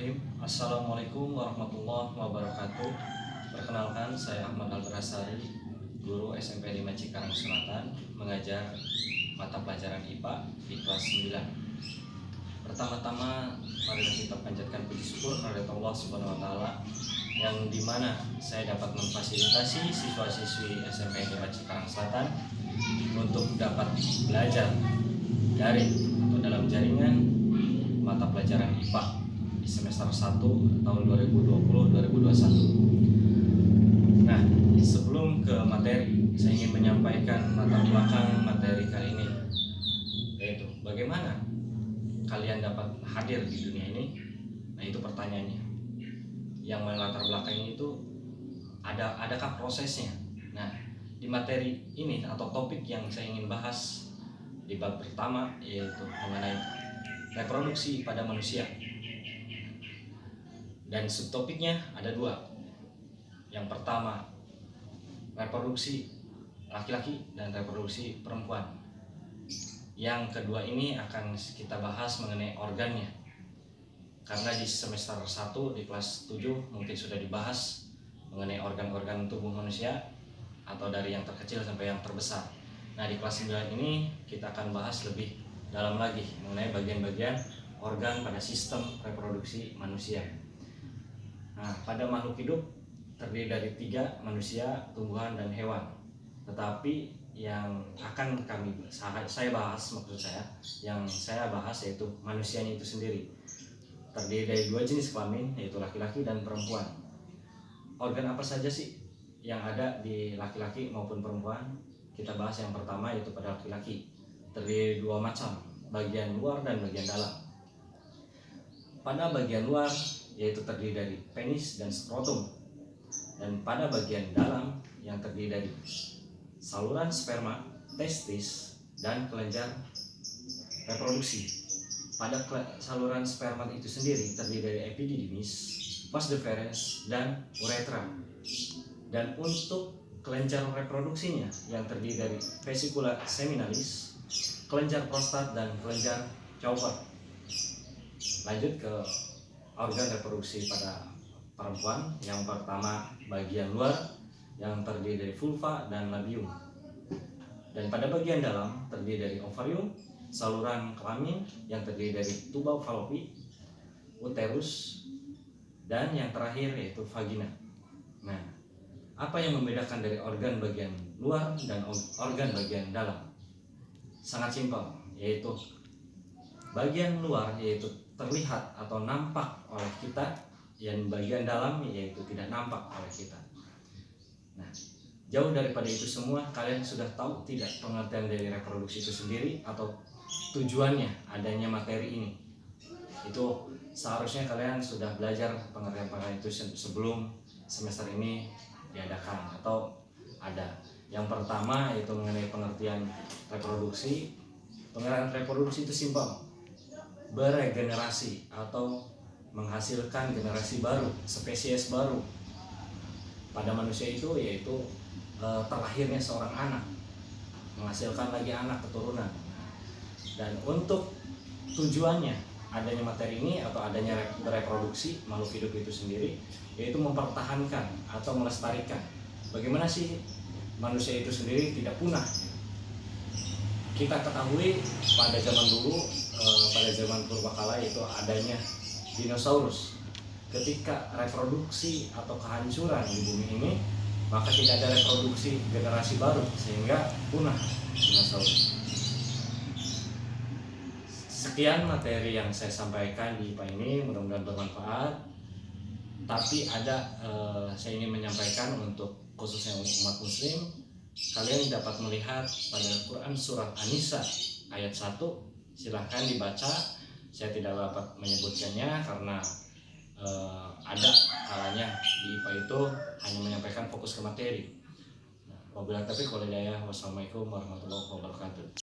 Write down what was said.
Bismillahirrahmanirrahim. Assalamualaikum warahmatullahi wabarakatuh. Perkenalkan, saya Ahmad Al-Berasari, guru SMP 5 Cikarang Selatan, mengajar mata pelajaran IPA di kelas 9. Pertama-tama, mari kita panjatkan puji syukur kepada Allah Subhanahu wa taala yang dimana saya dapat memfasilitasi siswa-siswi SMP 5 Cikarang Selatan untuk dapat belajar daring atau dalam jaringan mata pelajaran IPA di semester 1 tahun 2020-2021. Nah, sebelum ke materi, saya ingin menyampaikan latar belakang materi kali ini, yaitu bagaimana kalian dapat hadir di dunia ini. Nah, itu pertanyaannya. Yang melatar belakang itu adakah prosesnya? Nah, di materi ini atau topik yang saya ingin bahas di bab pertama, yaitu mengenai reproduksi pada manusia. Dan subtopiknya ada dua. Yang pertama, reproduksi laki-laki dan reproduksi perempuan. Yang kedua ini akan kita bahas mengenai organnya. Karena di semester 1 di kelas 7 mungkin sudah dibahas mengenai organ-organ tubuh manusia, atau dari yang terkecil sampai yang terbesar. Nah, di kelas 9 ini kita akan bahas lebih dalam lagi mengenai bagian-bagian organ pada sistem reproduksi manusia. Nah, pada makhluk hidup terdiri dari 3, manusia, tumbuhan, dan hewan. Tetapi yang akan saya bahas, yang saya bahas yaitu manusianya itu sendiri. Terdiri dari 2 jenis kelamin, yaitu laki-laki dan perempuan. Organ apa saja sih yang ada di laki-laki maupun perempuan? Kita bahas yang pertama, yaitu pada laki-laki. Terdiri 2 macam, bagian luar dan bagian dalam. Pada bagian luar yaitu terdiri dari penis dan skrotum, dan pada bagian dalam yang terdiri dari saluran sperma, testis, dan kelenjar reproduksi. Pada saluran sperma itu sendiri terdiri dari epididymis, vas deferens, dan uretra. Dan untuk kelenjar reproduksinya yang terdiri dari vesicula seminalis, kelenjar prostat, dan kelenjar Chopper. Lanjut ke organ reproduksi pada perempuan. Yang pertama, bagian luar yang terdiri dari vulva dan labium. Dan pada bagian dalam terdiri dari ovarium, saluran kelamin yang terdiri dari tuba falopi, uterus, dan yang terakhir yaitu vagina. Nah, apa yang membedakan dari organ bagian luar dan organ bagian dalam? Sangat simpel, yaitu bagian luar yaitu terlihat atau nampak oleh kita, yang bagian dalam yaitu tidak nampak oleh kita. Nah, jauh daripada itu semua, kalian sudah tahu tidak pengertian dari reproduksi itu sendiri atau tujuannya adanya materi ini? Itu seharusnya kalian sudah belajar pengertian itu sebelum semester ini diadakan atau ada. Yang pertama yaitu mengenai pengertian reproduksi. Pengertian reproduksi itu simpel, beregenerasi atau menghasilkan generasi baru, spesies baru. Pada manusia itu yaitu terlahirnya seorang anak, menghasilkan lagi anak keturunan. Dan untuk tujuannya adanya materi ini atau adanya reproduksi makhluk hidup itu sendiri, yaitu mempertahankan atau melestarikan. Bagaimana sih manusia itu sendiri tidak punah? Kita ketahui pada zaman dulu, pada zaman purbakala itu adanya dinosaurus. Ketika reproduksi atau kehancuran di bumi ini, maka tidak ada reproduksi generasi baru sehingga punah dinosaurus. Sekian materi yang saya sampaikan di IPA ini, mudah-mudahan bermanfaat. Tapi saya ingin menyampaikan untuk khususnya umat muslim, kalian dapat melihat pada Quran surat An-Nisa ayat 1, silahkan dibaca. Saya tidak dapat menyebutkannya karena ada kalanya di IPA itu hanya menyampaikan fokus ke materi. Wabillahi taufiq wal hidayah. Wassalamualaikum warahmatullahi wabarakatuh.